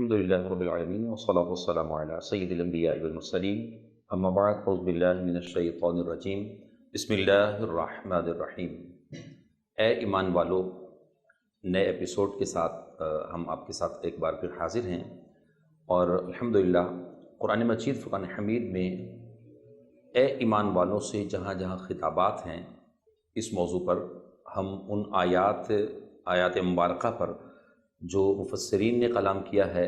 الحمدللہ رب العالمین والصلاة والسلام علی سید الانبیاء والمرسلین اما بعد اعوذ باللہ من الشیطان الرجیم بسم اللہ الرحمن الرحیم۔ اے ایمان والو، نئے ایپیسوڈ کے ساتھ ہم آپ کے ساتھ ایک بار پھر حاضر ہیں، اور الحمدللہ قرآن مجید فرقان حمید میں اے ایمان والوں سے جہاں جہاں خطابات ہیں اس موضوع پر، ہم ان آیات مبارکہ پر جو مفسرین نے کلام کیا ہے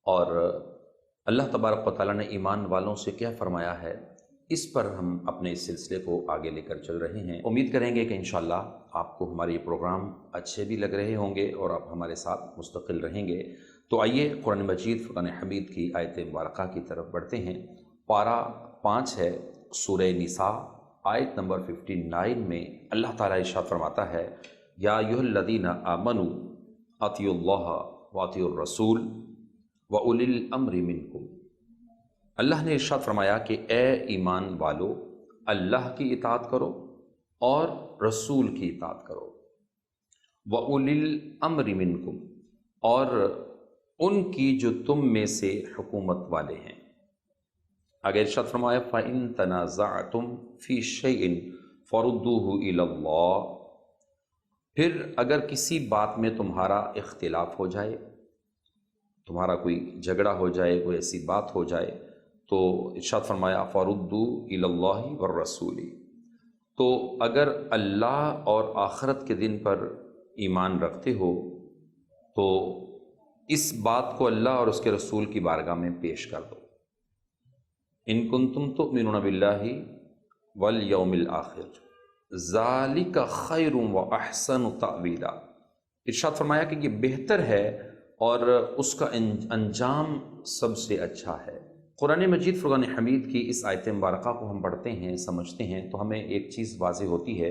اور اللہ تبارک و تعالیٰ نے ایمان والوں سے کیا فرمایا ہے، اس پر ہم اپنے اس سلسلے کو آگے لے کر چل رہے ہیں۔ امید کریں گے کہ انشاءاللہ آپ کو ہمارے یہ پروگرام اچھے بھی لگ رہے ہوں گے اور آپ ہمارے ساتھ مستقل رہیں گے۔ تو آئیے قرآن مجید فرقان حمید کی آیت مبارکہ کی طرف بڑھتے ہیں۔ پارہ 5 ہے، سورہ نساء، آیت نمبر 59 میں اللہ تعالیٰ ارشاد فرماتا ہے، یا ایھا الذین آمنوا اطیعوا اللہ واطیعوا الرسول واولی الامر منکم۔ اللہ نے ارشاد فرمایا کہ اے ایمان والو، اللہ کی اطاعت کرو اور رسول کی اطاعت کرو، واولی الامر منکم، اور ان کی جو تم میں سے حکومت والے ہیں۔ اگر ارشاد فرمایا فَإِن تَنَازَعْتُمْ فِي شَيْءٍ فَرُدُّوهُ إِلَى اللَّهِ، پھر اگر کسی بات میں تمہارا اختلاف ہو جائے، تمہارا کوئی جھگڑا ہو جائے، کوئی ایسی بات ہو جائے، تو ارشاد فرمایا فَرُدُّوا إِلَى اللَّهِ وَالرَّسُولِ، تو اگر اللہ اور آخرت کے دن پر ایمان رکھتے ہو تو اس بات کو اللہ اور اس کے رسول کی بارگاہ میں پیش کر دو۔ ان کنتم تؤمنون باللہ والیوم الآخر ذالک خیر و احسن تأویلا، ارشاد فرمایا کہ یہ بہتر ہے اور اس کا انجام سب سے اچھا ہے۔ قرآن مجید فرقان حمید کی اس آیت مبارکہ کو ہم پڑھتے ہیں، سمجھتے ہیں تو ہمیں ایک چیز واضح ہوتی ہے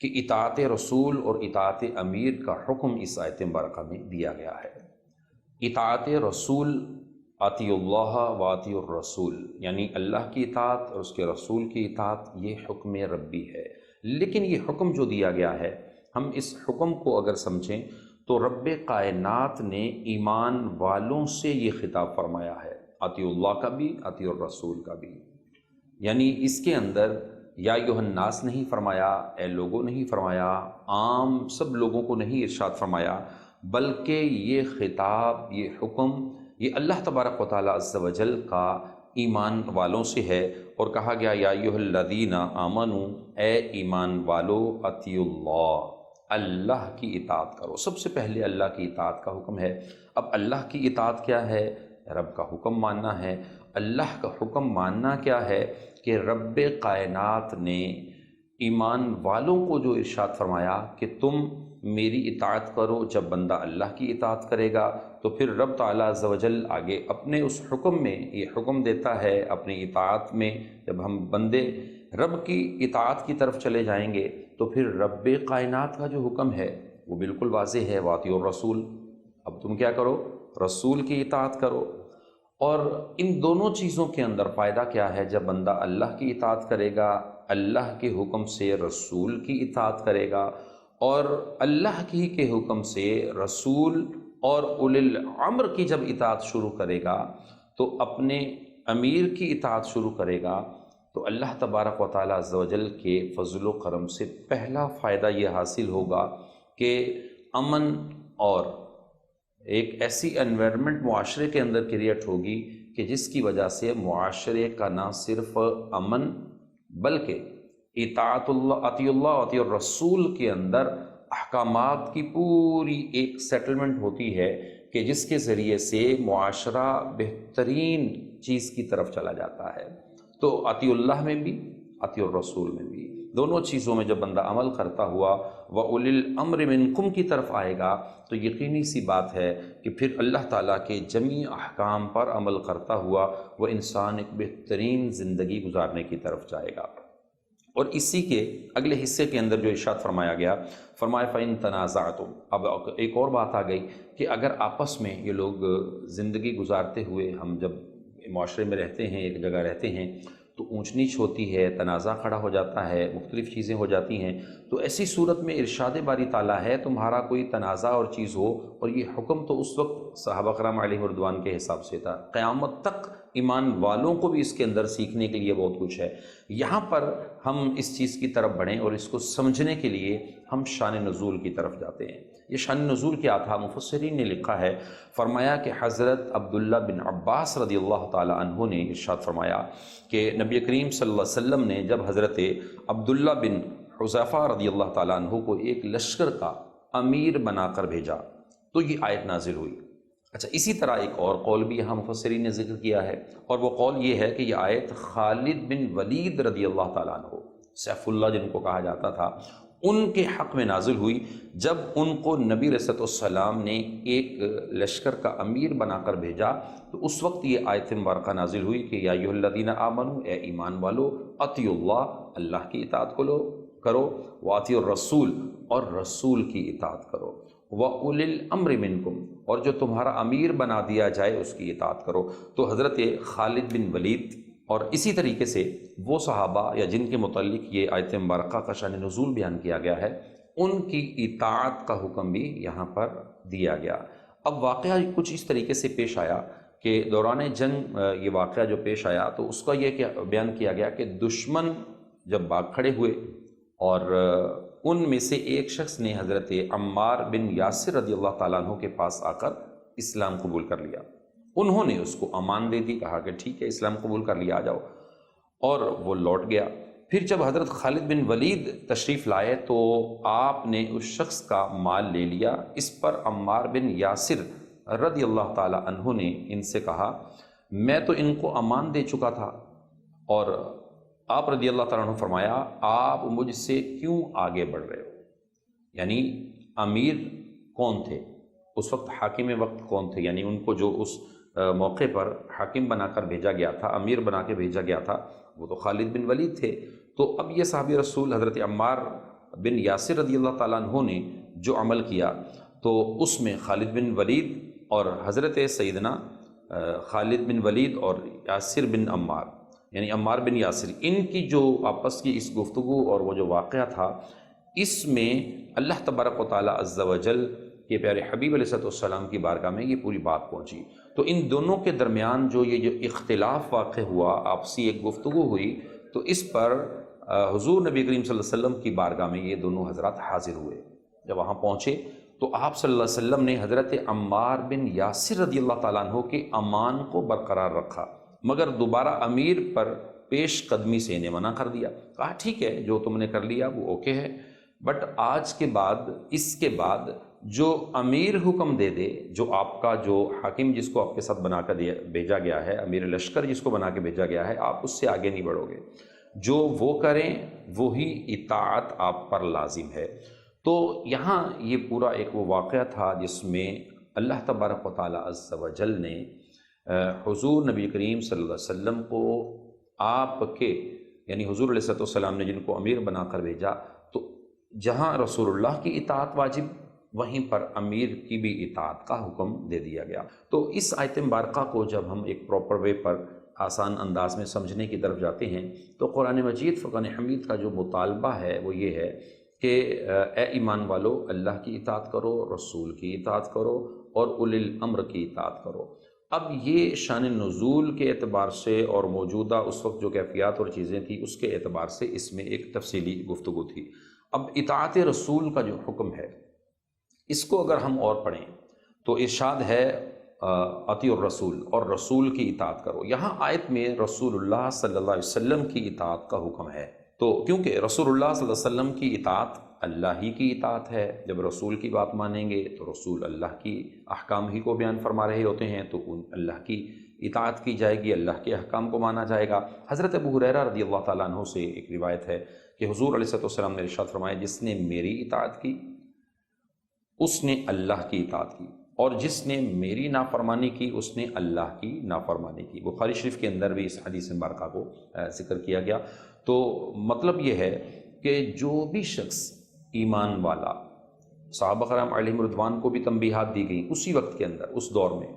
کہ اطاعت رسول اور اطاعت امیر کا حکم اس آیت مبارکہ میں دیا گیا ہے۔ اطاعت رسول، اطیعوا اللہ واطیعوا الرسول، یعنی اللہ کی اطاعت اور اس کے رسول کی اطاعت، یہ حکم ربی ہے۔ لیکن یہ حکم جو دیا گیا ہے، ہم اس حکم کو اگر سمجھیں تو رب کائنات نے ایمان والوں سے یہ خطاب فرمایا ہے، اطیعوا اللہ کا بھی، اطیعوا الرسول کا بھی، یعنی اس کے اندر یا ایھا الناس نہیں فرمایا، اے لوگوں نہیں فرمایا، عام سب لوگوں کو نہیں ارشاد فرمایا، بلکہ یہ خطاب، یہ حکم، یہ اللہ تبارک و تعالیٰ عز و جل کا ایمان والوں سے ہے، اور کہا گیا یا ایھا الذین آمنوا، اے ایمان والو، اطیعوا اللہ، اللہ کی اطاعت کرو۔ سب سے پہلے اللہ کی اطاعت کا حکم ہے۔ اب اللہ کی اطاعت کیا ہے؟ رب کا حکم ماننا ہے۔ اللہ کا حکم ماننا کیا ہے؟ کہ رب کائنات نے ایمان والوں کو جو ارشاد فرمایا کہ تم میری اطاعت کرو، جب بندہ اللہ کی اطاعت کرے گا تو پھر رب تعالیٰ عز و جل آگے اپنے اس حکم میں یہ حکم دیتا ہے، اپنی اطاعت میں جب ہم بندے رب کی اطاعت کی طرف چلے جائیں گے تو پھر رب کائنات کا جو حکم ہے وہ بالکل واضح ہے، واطیعوا الرسول، اب تم کیا کرو؟ رسول کی اطاعت کرو۔ اور ان دونوں چیزوں کے اندر فائدہ کیا ہے؟ جب بندہ اللہ کی اطاعت کرے گا، اللہ کے حکم سے رسول کی اطاعت کرے گا، اور اللہ کی کے حکم سے رسول اور اولی الامر کی جب اطاعت شروع کرے گا تو اپنے امیر کی اطاعت شروع کرے گا، تو اللہ تبارک و تعالیٰ عز و جل کے فضل و کرم سے پہلا فائدہ یہ حاصل ہوگا کہ امن اور ایک ایسی انوائرمنٹ معاشرے کے اندر کریٹ ہوگی کہ جس کی وجہ سے معاشرے کا نہ صرف امن بلکہ اطاعت اللہ، اطیعوا اللہ، اطیعوا الرسول کے اندر احکامات کی پوری ایک سیٹلمنٹ ہوتی ہے کہ جس کے ذریعے سے معاشرہ بہترین چیز کی طرف چلا جاتا ہے۔ تو اطیعوا اللہ میں بھی، اطیعوا الرسول میں بھی، دونوں چیزوں میں جب بندہ عمل کرتا ہوا وَأُولِي الْأَمْرِ مِنْكُمْ کی طرف آئے گا تو یقینی سی بات ہے کہ پھر اللہ تعالیٰ کے جمیع احکام پر عمل کرتا ہوا وہ انسان ایک بہترین زندگی گزارنے کی طرف جائے گا۔ اور اسی کے اگلے حصے کے اندر جو ارشاد فرمایا گیا، فرمایا فَإِن تَنَازَعْتُمْ، اب ایک اور بات آ گئی کہ اگر آپس میں یہ لوگ زندگی گزارتے ہوئے، ہم جب معاشرے میں رہتے ہیں، ایک جگہ رہتے ہیں، تو اونچ نیچ ہوتی ہے، تنازع کھڑا ہو جاتا ہے، مختلف چیزیں ہو جاتی ہیں۔ تو ایسی صورت میں ارشاد باری تعالیٰ ہے تمہارا کوئی تنازع اور چیز ہو، اور یہ حکم تو اس وقت صحابہ کرام علیہ رضوان کے حساب سے تھا، قیامت تک ایمان والوں کو بھی اس کے اندر سیکھنے کے لیے بہت کچھ ہے۔ یہاں پر ہم اس چیز کی طرف بڑھیں اور اس کو سمجھنے کے لیے ہم شان نزول کی طرف جاتے ہیں۔ یہ شان نزول کیا تھا؟ مفسرین نے لکھا ہے، فرمایا کہ حضرت عبداللہ بن عباس رضی اللہ تعالی عنہ نے ارشاد فرمایا کہ نبی کریم صلی اللہ علیہ وسلم نے جب حضرت عبداللہ بن حذیفہ رضی اللہ تعالیٰ عنہ کو ایک لشکر کا امیر بنا کر بھیجا تو یہ آیت نازل ہوئی۔ اچھا، اسی طرح ایک اور قول بھی یہاں مفسرین نے ذکر کیا ہے، اور وہ قول یہ ہے کہ یہ آیت خالد بن ولید رضی اللہ تعالیٰ عنہ، سیف اللہ جن کو کہا جاتا تھا، ان کے حق میں نازل ہوئی جب ان کو نبی علیہ الصلوۃ والسلام نے ایک لشکر کا امیر بنا کر بھیجا، تو اس وقت یہ آیت مبارکہ نازل ہوئی کہ یا ایھا الذین آمنوا، اے ایمان والو، اطیعوا اللہ، اللہ کی اطاعت کرو، واطیعوا الرسول، اور رسول کی اطاعت کرو، وَأُولِي الْأَمْرِ مِنْكُمْ، اور جو تمہارا امیر بنا دیا جائے اس کی اطاعت کرو۔ تو حضرت خالد بن ولید اور اسی طریقے سے وہ صحابہ یا جن کے متعلق یہ آیت مبارکہ کا شان نزول بیان کیا گیا ہے، ان کی اطاعت کا حکم بھی یہاں پر دیا گیا۔ اب واقعہ کچھ اس طریقے سے پیش آیا کہ دوران جنگ یہ واقعہ جو پیش آیا تو اس کا یہ بیان کیا گیا کہ دشمن جب بھاگ کھڑے ہوئے، اور ان میں سے ایک شخص نے حضرت عمار بن یاسر رضی اللہ تعالیٰ عنہ کے پاس آ کر اسلام قبول کر لیا۔ انہوں نے اس کو امان دے دی، کہا کہ ٹھیک ہے اسلام قبول کر لیا، آ جاؤ، اور وہ لوٹ گیا۔ پھر جب حضرت خالد بن ولید تشریف لائے تو آپ نے اس شخص کا مال لے لیا۔ اس پر عمار بن یاسر رضی اللہ تعالیٰ عنہ نے ان سے کہا، میں تو ان کو امان دے چکا تھا، اور آپ رضی اللہ تعالیٰ عنہ فرمایا، آپ مجھ سے کیوں آگے بڑھ رہے ہو؟ یعنی امیر کون تھے اس وقت، حاکم وقت کون تھے؟ یعنی ان کو جو اس موقع پر حاکم بنا کر بھیجا گیا تھا، امیر بنا کے بھیجا گیا تھا، وہ تو خالد بن ولید تھے۔ تو اب یہ صحابی رسول حضرت عمار بن یاسر رضی اللہ تعالیٰ عنہ نے جو عمل کیا تو اس میں خالد بن ولید اور حضرت سیدنا خالد بن ولید اور یاسر بن عمار، یعنی عمار بن یاسر، ان کی جو آپس کی اس گفتگو اور وہ جو واقعہ تھا، اس میں اللہ تبارک و تعالیٰ عز و جل کے پیارے حبیب علیہ السلام کی بارگاہ میں یہ پوری بات پہنچی۔ تو ان دونوں کے درمیان جو اختلاف واقع ہوا، آپسی ایک گفتگو ہوئی، تو اس پر حضور نبی کریم صلی اللہ علیہ وسلم کی بارگاہ میں یہ دونوں حضرات حاضر ہوئے۔ جب وہاں پہنچے تو آپ صلی اللہ علیہ وسلم نے حضرت عمار بن یاسر رضی اللہ تعالیٰ عنہ کے امان کو برقرار رکھا، مگر دوبارہ امیر پر پیش قدمی سے انہیں منع کر دیا، کہا ٹھیک ہے جو تم نے کر لیا وہ اوکے ہے، بٹ آج کے بعد، اس کے بعد جو امیر حکم دے دے، جو آپ کا جو حاکم جس کو آپ کے ساتھ بنا کر بھیجا گیا ہے، امیر لشکر جس کو بنا کے بھیجا گیا ہے، آپ اس سے آگے نہیں بڑھو گے، جو وہ کریں وہی اطاعت آپ پر لازم ہے۔ تو یہاں یہ پورا ایک وہ واقعہ تھا جس میں اللہ تبارک و تعالیٰ عز و جل نے حضور نبی کریم صلی اللہ علیہ وسلم کو آپ کے، یعنی حضور علیہ السلام نے جن کو امیر بنا کر بھیجا، تو جہاں رسول اللہ کی اطاعت واجب، وہیں پر امیر کی بھی اطاعت کا حکم دے دیا گیا۔ تو اس آیت مبارکہ کو جب ہم ایک پراپر وے پر آسان انداز میں سمجھنے کی طرف جاتے ہیں تو قرآن مجید فرقان حمید کا جو مطالبہ ہے وہ یہ ہے کہ اے ایمان والو، اللہ کی اطاعت کرو، رسول کی اطاعت کرو، اور اولی الامر کی اطاعت کرو۔ اب یہ شان نزول کے اعتبار سے اور موجودہ اس وقت جو کیفیات اور چیزیں تھیں اس کے اعتبار سے اس میں ایک تفصیلی گفتگو تھی۔ اب اطاعت رسول کا جو حکم ہے اس کو اگر ہم اور پڑھیں تو ارشاد ہے اطیعوا الرسول، اور رسول کی اطاعت کرو۔ یہاں آیت میں رسول اللہ صلی اللہ علیہ وسلم کی اطاعت کا حکم ہے، تو کیونکہ رسول اللہ صلی اللہ علیہ وسلم کی اطاعت اللہ ہی کی اطاعت ہے، جب رسول کی بات مانیں گے تو رسول اللہ کی احکام ہی کو بیان فرما رہے ہوتے ہیں، تو ان اللہ کی اطاعت کی جائے گی، اللہ کے احکام کو مانا جائے گا۔ حضرت ابو ہریرہ رضی اللہ تعالیٰ عنہ سے ایک روایت ہے کہ حضور علیہ السلام نے ارشاد فرمایا، جس نے میری اطاعت کی اس نے اللہ کی اطاعت کی، اور جس نے میری نافرمانی کی اس نے اللہ کی نافرمانی کی۔ بخاری شریف کے اندر بھی اس حدیث مبارکہ کو ذکر کیا گیا۔ تو مطلب یہ ہے کہ جو بھی شخص ایمان والا، صحابہ کرام علیہم رضوان کو بھی تنبیہات دی گئی اسی وقت کے اندر، اس دور میں،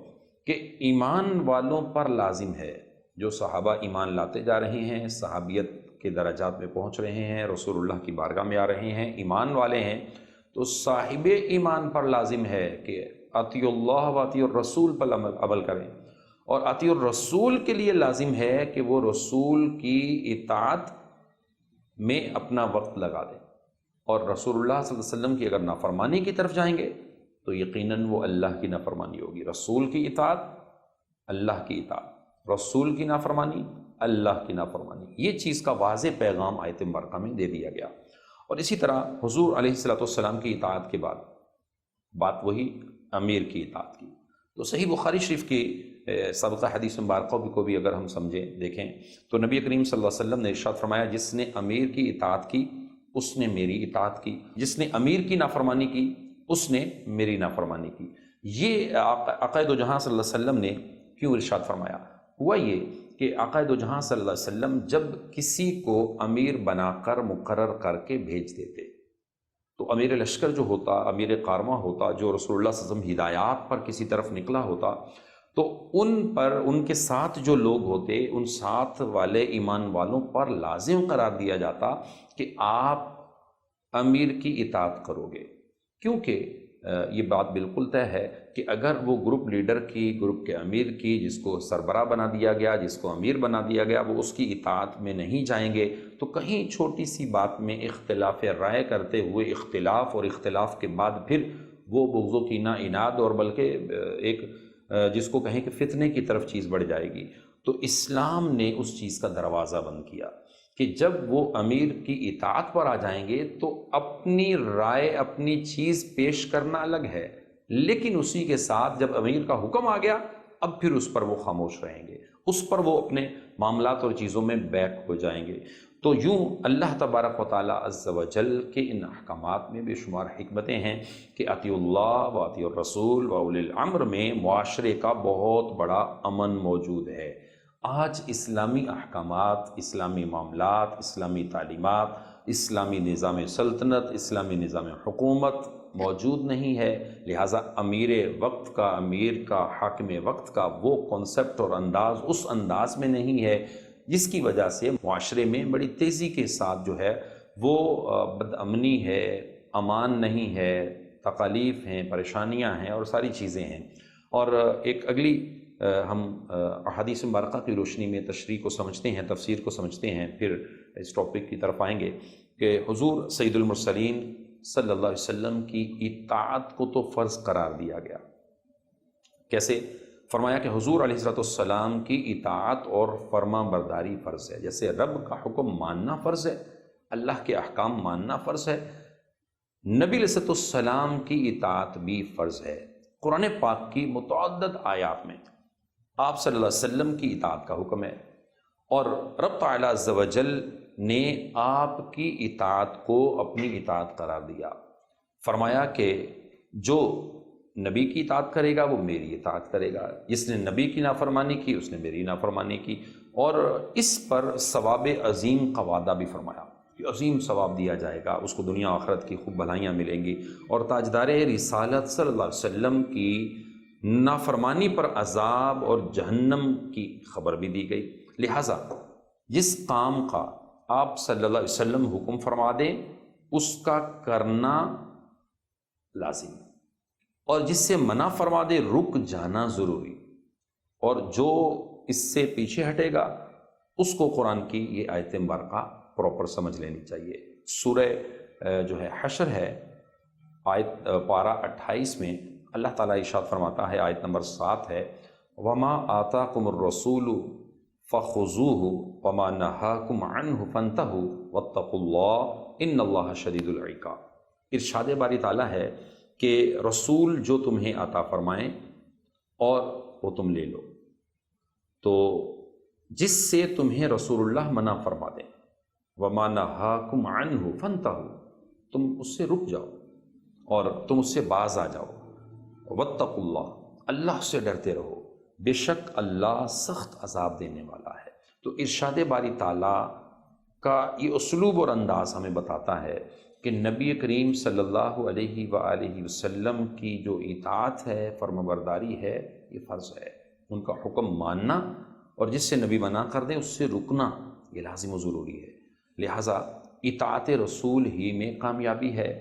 کہ ایمان والوں پر لازم ہے جو صحابہ ایمان لاتے جا رہے ہیں، صحابیت کے درجات میں پہنچ رہے ہیں، رسول اللہ کی بارگاہ میں آ رہے ہیں، ایمان والے ہیں، تو صاحب ایمان پر لازم ہے کہ اطیع اللہ و اطیع الرسول پر عمل کریں، اور اطیع الرسول کے لیے لازم ہے کہ وہ رسول کی اطاعت میں اپنا وقت لگا دیں، اور رسول اللہ صلی اللہ علیہ وسلم کی اگر نافرمانی کی طرف جائیں گے تو یقیناً وہ اللہ کی نافرمانی ہوگی۔ رسول کی اطاعت اللہ کی اطاعت، رسول کی نافرمانی اللہ کی نافرمانی، یہ چیز کا واضح پیغام آیت مبارکہ میں دے دیا گیا۔ اور اسی طرح حضور علیہ السلام کی اطاعت کے بعد بات وہی امیر کی اطاعت کی، تو صحیح بخاری شریف کی سابقہ حدیث مبارکہ کو بھی اگر ہم سمجھیں دیکھیں تو نبی کریم صلی اللہ علیہ وسلم نے ارشاد فرمایا، جس نے امیر کی اطاعت کی اس نے میری اطاعت کی، جس نے امیر کی نافرمانی کی اس نے میری نافرمانی کی۔ یہ آقا دو جہاں صلی اللہ علیہ وسلم نے کیوں ارشاد فرمایا؟ ہوا یہ کہ آقا دو جہاں صلی اللہ علیہ وسلم جب کسی کو امیر بنا کر مقرر کر کے بھیج دیتے تو امیر لشکر جو ہوتا، امیر قارمہ ہوتا، جو رسول اللہ صلی اللہ علیہ وسلم ہدایات پر کسی طرف نکلا ہوتا، تو ان پر، ان کے ساتھ جو لوگ ہوتے، ان ساتھ والے ایمان والوں پر لازم قرار دیا جاتا کہ آپ امیر کی اطاعت کرو گے، کیونکہ یہ بات بالکل طے ہے کہ اگر وہ گروپ لیڈر کی، گروپ کے امیر کی، جس کو سربراہ بنا دیا گیا، جس کو امیر بنا دیا گیا، وہ اس کی اطاعت میں نہیں جائیں گے تو کہیں چھوٹی سی بات میں اختلاف رائے کرتے ہوئے اختلاف کے بعد پھر وہ بغض و کینہ، عناد، اور بلکہ ایک جس کو کہیں کہ فتنے کی طرف چیز بڑھ جائے گی۔ تو اسلام نے اس چیز کا دروازہ بند کیا کہ جب وہ امیر کی اطاعت پر آ جائیں گے تو اپنی رائے، اپنی چیز پیش کرنا الگ ہے، لیکن اسی کے ساتھ جب امیر کا حکم آ گیا اب پھر اس پر وہ خاموش رہیں گے، اس پر وہ اپنے معاملات اور چیزوں میں بیک ہو جائیں گے۔ تو یوں اللہ تبارک و تعالیٰ عز و جل کے ان احکامات میں بے شمار حکمتیں ہیں کہ اطیع اللہ و اطیع الرسول و اولی الامر میں معاشرے کا بہت بڑا امن موجود ہے۔ آج اسلامی احکامات، اسلامی معاملات، اسلامی تعلیمات، اسلامی نظام سلطنت، اسلامی نظام حکومت موجود نہیں ہے، لہٰذا امیر وقت کا، امیر کا، حاکم وقت کا وہ کنسپٹ اور انداز اس انداز میں نہیں ہے، جس کی وجہ سے معاشرے میں بڑی تیزی کے ساتھ جو ہے وہ بد امنی ہے، امان نہیں ہے، تکالیف ہیں، پریشانیاں ہیں اور ساری چیزیں ہیں۔ اور ایک اگلی ہم احادیث مبارکہ کی روشنی میں تشریح کو سمجھتے ہیں، تفسیر کو سمجھتے ہیں، پھر اس ٹاپک کی طرف آئیں گے کہ حضور سید المرسلین صلی اللہ علیہ وسلم کی اطاعت کو تو فرض قرار دیا گیا۔ کیسے؟ فرمایا کہ حضور علیہ السلام کی اطاعت اور فرما برداری فرض ہے، جیسے رب کا حکم ماننا فرض ہے، اللہ کے احکام ماننا فرض ہے، نبی علیہ السلام کی اطاعت بھی فرض ہے۔ قرآن پاک کی متعدد آیات میں آپ صلی اللہ علیہ وسلم کی اطاعت کا حکم ہے، اور رب تعالیٰ عز و جل نے آپ کی اطاعت کو اپنی اطاعت قرار دیا، فرمایا کہ جو نبی کی اطاعت کرے گا وہ میری اطاعت کرے گا، جس نے نبی کی نافرمانی کی اس نے میری نافرمانی کی، اور اس پر ثواب عظیم کا وعدہ بھی فرمایا کہ عظیم ثواب دیا جائے گا، اس کو دنیا آخرت کی خوب بھلائیاں ملیں گی، اور تاجدار رسالت صلی اللہ علیہ وسلم کی نافرمانی پر عذاب اور جہنم کی خبر بھی دی گئی۔ لہٰذا جس کام کا آپ صلی اللہ علیہ وسلم حکم فرما دیں اس کا کرنا لازم، اور جس سے منع فرما دے رک جانا ضروری، اور جو اس سے پیچھے ہٹے گا اس کو قرآن کی یہ آیت مبارکہ پراپر سمجھ لینی چاہیے۔ سورہ جو ہے حشر ہے، آیت پارہ 28 میں اللہ تعالیٰ ارشاد فرماتا ہے، آیت نمبر 7 ہے، وَمَا آتَاكُمُ الرَّسُولُ فَخُذُوهُ وَمَا نَهَاكُمْ عَنْهُ فَانْتَهُوا وَاتَّقُوا اللَّهَ إِنَّ اللَّهَ شَدِيدُ الْعِقَابِ۔ ارشاد باری تعالیٰ ہے کہ رسول جو تمہیں عطا فرمائیں اور وہ تم لے لو، تو جس سے تمہیں رسول اللہ منع فرما دیں، وَمَا نَهَاكُمْ عَنْهُ فَانْتَهُوا، تم اس سے رک جاؤ اور تم اس سے باز آ جاؤ، وَاتَّقُوا اللَّهَ، اللہ سے ڈرتے رہو، بے شک اللہ سخت عذاب دینے والا ہے۔ تو ارشاد باری تعالیٰ کا یہ اسلوب اور انداز ہمیں بتاتا ہے کہ نبی کریم صلی اللہ علیہ وآلہ وسلم کی جو اطاعت ہے، فرمانبرداری ہے، یہ فرض ہے، ان کا حکم ماننا اور جس سے نبی منع کر دیں اس سے رکنا یہ لازم و ضروری ہے۔ لہٰذا اطاعت رسول ہی میں کامیابی ہے،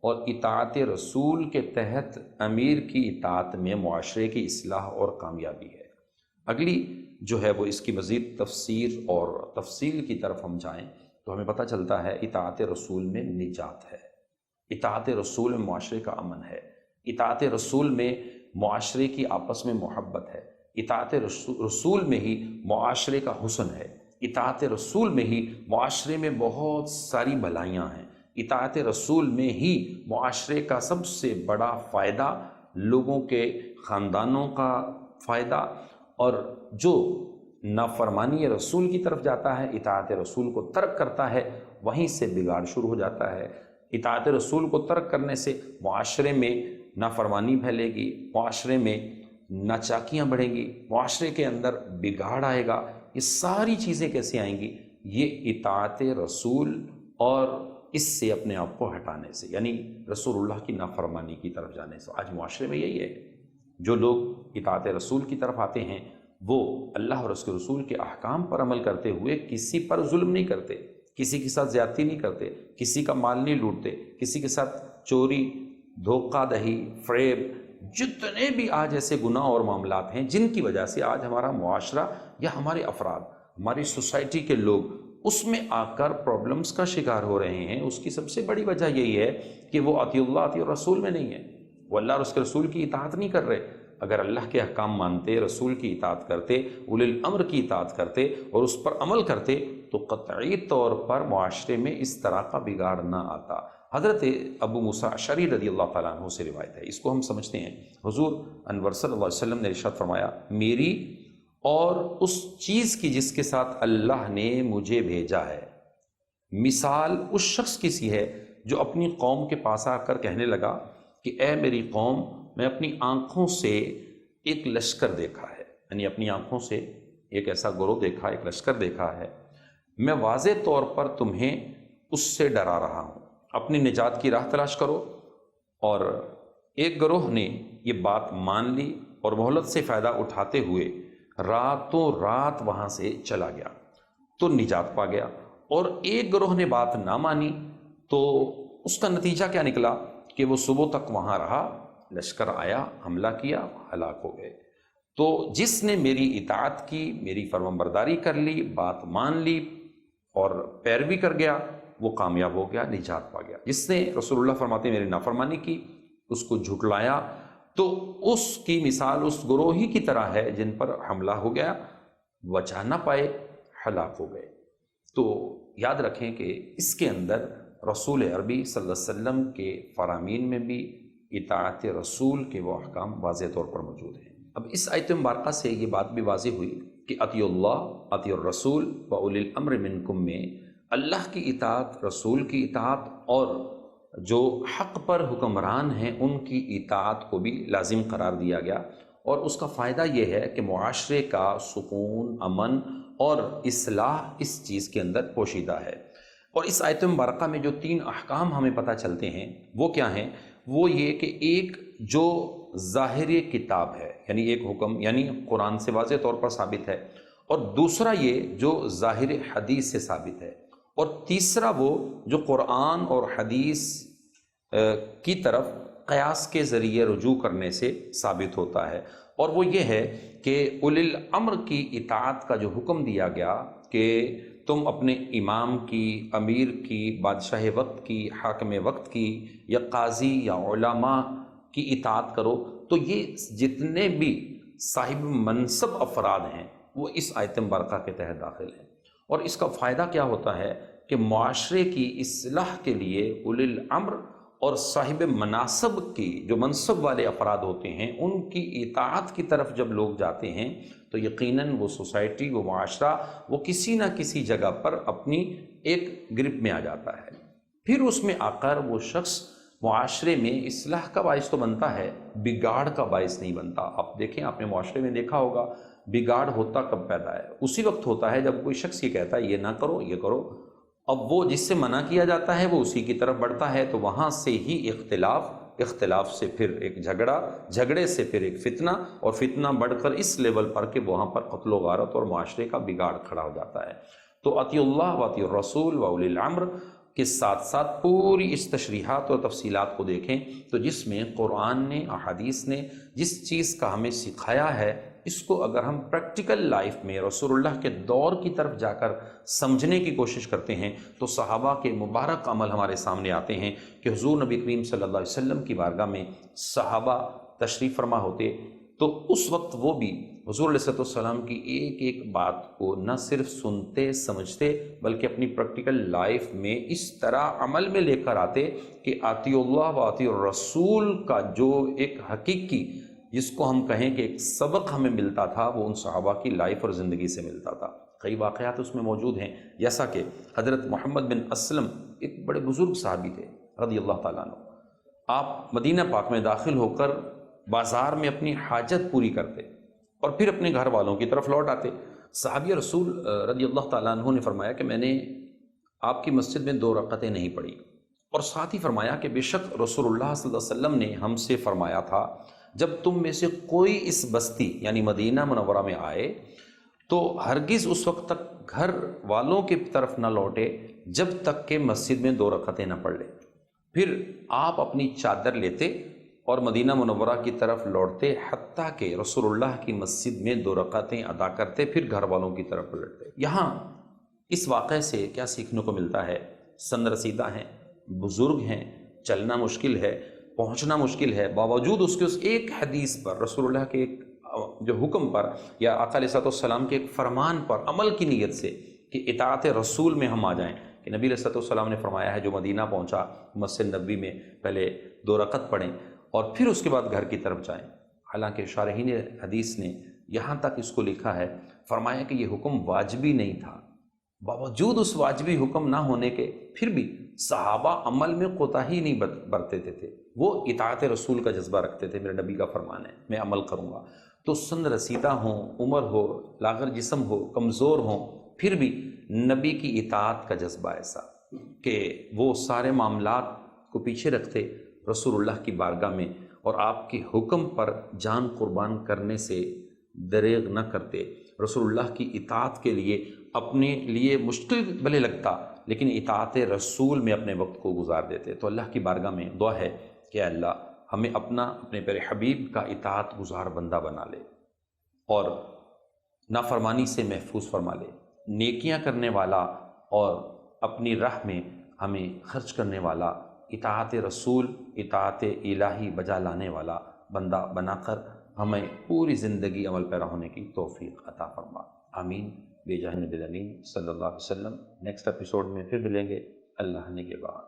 اور اطاعت رسول کے تحت امیر کی اطاعت میں معاشرے کی اصلاح اور کامیابی ہے۔ اگلی جو ہے وہ اس کی مزید تفسیر اور تفصیل کی طرف ہم جائیں تو ہمیں پتہ چلتا ہے اطاعت رسول میں نجات ہے، اطاعت رسول میں معاشرے کا امن ہے، اطاعت رسول میں معاشرے کی آپس میں محبت ہے، اطاعت رسول میں ہی معاشرے کا حسن ہے، اطاعت رسول میں ہی معاشرے میں بہت ساری بھلائیاں ہیں، اطاعت رسول میں ہی معاشرے کا سب سے بڑا فائدہ لوگوں کے خاندانوں کا فائدہ، اور جو نافرمانی رسول کی طرف جاتا ہے، اطاعت رسول کو ترک کرتا ہے، وہیں سے بگاڑ شروع ہو جاتا ہے۔ اطاعت رسول کو ترک کرنے سے معاشرے میں نافرمانی پھیلے گی، معاشرے میں ناچاکیاں بڑھیں گی، معاشرے کے اندر بگاڑ آئے گا۔ یہ ساری چیزیں کیسے آئیں گی؟ یہ اطاعت رسول اور اس سے اپنے آپ کو ہٹانے سے، یعنی رسول اللہ کی نافرمانی کی طرف جانے سے۔ آج معاشرے میں یہی ہے، جو لوگ اطاعت رسول کی طرف آتے ہیں وہ اللہ اور اس کے رسول کے احکام پر عمل کرتے ہوئے کسی پر ظلم نہیں کرتے، کسی کے ساتھ زیادتی نہیں کرتے، کسی کا مال نہیں لوٹتے، کسی کے ساتھ چوری، دھوکہ دہی، فریب، جتنے بھی آج ایسے گناہ اور معاملات ہیں جن کی وجہ سے آج ہمارا معاشرہ یا ہمارے افراد، ہماری سوسائٹی کے لوگ اس میں آ کر پرابلمز کا شکار ہو رہے ہیں، اس کی سب سے بڑی وجہ یہی ہے کہ وہ اطیع اللہ اطیع الرسول میں نہیں ہے، وہ اللہ اور اس کے رسول کی اطاعت نہیں کر رہے۔ اگر اللہ کے احکام مانتے، رسول کی اطاعت کرتے، اولی الامر کی اطاعت کرتے اور اس پر عمل کرتے تو قطعی طور پر معاشرے میں اس طرح کا بگاڑ نہ آتا۔ حضرت ابو موسیٰ اشعری رضی اللہ تعالیٰ عنہ سے روایت ہے، اس کو ہم سمجھتے ہیں۔ حضور انور صلی اللہ علیہ وسلم نے ارشاد فرمایا، میری اور اس چیز کی جس کے ساتھ اللہ نے مجھے بھیجا ہے مثال اس شخص کی سی ہے جو اپنی قوم کے پاس آ کر کہنے لگا کہ اے میری قوم، میں اپنی آنکھوں سے ایک لشکر دیکھا ہے، یعنی اپنی آنکھوں سے ایک ایسا گروہ دیکھا، ایک لشکر دیکھا ہے، میں واضح طور پر تمہیں اس سے ڈرا رہا ہوں، اپنی نجات کی راہ تلاش کرو۔ اور ایک گروہ نے یہ بات مان لی اور مہلت سے فائدہ اٹھاتے ہوئے راتوں رات وہاں سے چلا گیا تو نجات پا گیا، اور ایک گروہ نے بات نہ مانی تو اس کا نتیجہ کیا نکلا کہ وہ صبح تک وہاں رہا، لشکر آیا، حملہ کیا، ہلاک ہو گئے۔ تو جس نے میری اطاعت کی، میری فرمانبرداری کر لی، بات مان لی اور پیروی کر گیا، وہ کامیاب ہو گیا، نجات پا گیا۔ جس نے رسول اللہ فرماتے ہیں میری نافرمانی کی، اس کو جھٹلایا، تو اس کی مثال اس گروہ ہی کی طرح ہے جن پر حملہ ہو گیا، بچا نہ پائے، ہلاک ہو گئے۔ تو یاد رکھیں کہ اس کے اندر رسول عربی صلی اللہ علیہ وسلم کے فرامین میں بھی اطاعت رسول کے وہ احکام واضح طور پر موجود ہیں۔ اب اس آیت مبارکہ سے یہ بات بھی واضح ہوئی کہ اطیع اللہ اطیع الرسول و اولی الامر منکم میں اللہ کی اطاعت، رسول کی اطاعت، اور جو حق پر حکمران ہیں ان کی اطاعت کو بھی لازم قرار دیا گیا، اور اس کا فائدہ یہ ہے کہ معاشرے کا سکون، امن اور اصلاح اس چیز کے اندر پوشیدہ ہے۔ اور اس آیت مبارکہ میں جو 3 احکام ہمیں پتہ چلتے ہیں وہ کیا ہیں؟ وہ یہ کہ ایک جو ظاہر کتاب ہے، یعنی ایک حکم یعنی قرآن سے واضح طور پر ثابت ہے، اور دوسرا یہ جو ظاہر حدیث سے ثابت ہے، اور تیسرا وہ جو قرآن اور حدیث کی طرف قیاس کے ذریعے رجوع کرنے سے ثابت ہوتا ہے، اور وہ یہ ہے کہ اولی الامر کی اطاعت کا جو حکم دیا گیا کہ تم اپنے امام کی، امیر کی، بادشاہ وقت کی، حاکم وقت کی، یا قاضی یا علماء کی اطاعت کرو، تو یہ جتنے بھی صاحب منصب افراد ہیں وہ اس آیت مبارکہ کے تحت داخل ہیں۔ اور اس کا فائدہ کیا ہوتا ہے کہ معاشرے کی اصلاح کے لیے اولی الامر اور صاحب مناصب کی، جو منصب والے افراد ہوتے ہیں، ان کی اطاعت کی طرف جب لوگ جاتے ہیں تو یقیناً وہ سوسائٹی، وہ معاشرہ، وہ کسی نہ کسی جگہ پر اپنی ایک گرپ میں آ جاتا ہے۔ پھر اس میں آ کر وہ شخص معاشرے میں اصلاح کا باعث تو بنتا ہے، بگاڑ کا باعث نہیں بنتا۔ آپ دیکھیں، آپ نے معاشرے میں دیکھا ہوگا بگاڑ ہوتا کب پیدا ہے؟ اسی وقت ہوتا ہے جب کوئی شخص یہ کہتا ہے یہ نہ کرو، یہ کرو، اب وہ جس سے منع کیا جاتا ہے وہ اسی کی طرف بڑھتا ہے، تو وہاں سے ہی اختلاف اختلاف سے پھر ایک جھگڑا، جھگڑے سے پھر ایک فتنہ، اور فتنہ بڑھ کر اس لیول پر کہ وہاں پر قتل و غارت اور معاشرے کا بگاڑ کھڑا ہو جاتا ہے۔ تو اطیع اللہ و اطیع الرسول و اولی الامر کے ساتھ ساتھ پوری اس تشریحات اور تفصیلات کو دیکھیں تو جس میں قرآن نے، احادیث نے جس چیز کا ہمیں سکھایا ہے، اس کو اگر ہم پریکٹیکل لائف میں رسول اللہ کے دور کی طرف جا کر سمجھنے کی کوشش کرتے ہیں تو صحابہ کے مبارک عمل ہمارے سامنے آتے ہیں کہ حضور نبی کریم صلی اللہ علیہ وسلم کی بارگاہ میں صحابہ تشریف فرما ہوتے تو اس وقت وہ بھی حضور علیہ السلام کی ایک ایک بات کو نہ صرف سنتے سمجھتے بلکہ اپنی پریکٹیکل لائف میں اس طرح عمل میں لے کر آتے کہ اطیع اللہ و اطیع الرسول کا جو ایک حقیقی، جس کو ہم کہیں کہ ایک سبق ہمیں ملتا تھا، وہ ان صحابہ کی لائف اور زندگی سے ملتا تھا۔ کئی واقعات اس میں موجود ہیں، جیسا کہ حضرت محمد بن اسلم ایک بڑے بزرگ صحابی تھے رضی اللہ تعالیٰ عنہ۔ آپ مدینہ پاک میں داخل ہو کر بازار میں اپنی حاجت پوری کرتے اور پھر اپنے گھر والوں کی طرف لوٹ آتے۔ صحابی رسول رضی اللہ تعالیٰ عنہ نے فرمایا کہ میں نے آپ کی مسجد میں 2 رکعتیں نہیں پڑھی، اور ساتھ ہی فرمایا کہ بے شک رسول اللہ صلی اللہ علیہ وسلم نے ہم سے فرمایا تھا جب تم میں سے کوئی اس بستی یعنی مدینہ منورہ میں آئے تو ہرگز اس وقت تک گھر والوں کی طرف نہ لوٹے جب تک کہ مسجد میں 2 رکعتیں نہ پڑھ لے۔ پھر آپ اپنی چادر لیتے اور مدینہ منورہ کی طرف لوٹتے حتیٰ کہ رسول اللہ کی مسجد میں 2 رکعتیں ادا کرتے، پھر گھر والوں کی طرف لوٹتے۔ یہاں اس واقعے سے کیا سیکھنے کو ملتا ہے؟ سن رسیدہ ہیں، بزرگ ہیں، چلنا مشکل ہے، پہنچنا مشکل ہے، باوجود اس کے اس ایک حدیث پر، رسول اللہ کے ایک جو حکم پر یا آقا علیہ السلام کے ایک فرمان پر عمل کی نیت سے کہ اطاعت رسول میں ہم آ جائیں، کہ نبی علیہ السلام نے فرمایا ہے جو مدینہ پہنچا مسجد نبوی میں پہلے 2 رکعت پڑھیں اور پھر اس کے بعد گھر کی طرف جائیں۔ حالانکہ شارحین حدیث نے یہاں تک اس کو لکھا ہے، فرمایا کہ یہ حکم واجبی نہیں تھا، باوجود اس واجبی حکم نہ ہونے کے پھر بھی صحابہ عمل میں کوتاہی نہیں برتتے تھے، وہ اطاعت رسول کا جذبہ رکھتے تھے، میرے نبی کا فرمان ہے میں عمل کروں گا۔ تو سن رسیدہ ہوں، عمر ہو، لاغر جسم ہو، کمزور ہوں، پھر بھی نبی کی اطاعت کا جذبہ ایسا کہ وہ سارے معاملات کو پیچھے رکھتے رسول اللہ کی بارگاہ میں اور آپ کے حکم پر جان قربان کرنے سے دریغ نہ کرتے۔ رسول اللہ کی اطاعت کے لیے اپنے لیے مشکل بھلے لگتا لیکن اطاعت رسول میں اپنے وقت کو گزار دیتے۔ تو اللہ کی بارگاہ میں دعا ہے کہ اللہ ہمیں اپنے پیارے حبیب کا اطاعت گزار بندہ بنا لے اور نافرمانی سے محفوظ فرما لے، نیکیاں کرنے والا اور اپنی راہ میں ہمیں خرچ کرنے والا، اطاعت رسول، اطاعت الہی بجا لانے والا بندہ بنا کر ہمیں پوری زندگی عمل پیرا ہونے کی توفیق عطا فرما، آمین بے جاہ نبی الامین صلی اللہ علیہ وسلم۔ نیکسٹ ایپیسوڈ میں پھر ملیں گے اللہ نے کے بعد۔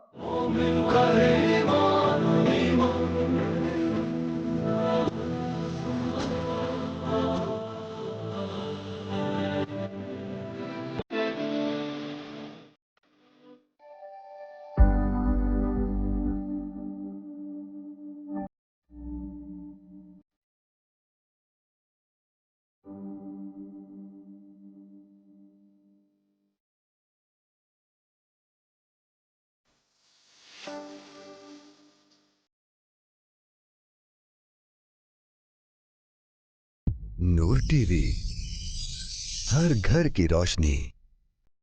نور ٹی وی، ہر گھر کی روشنی۔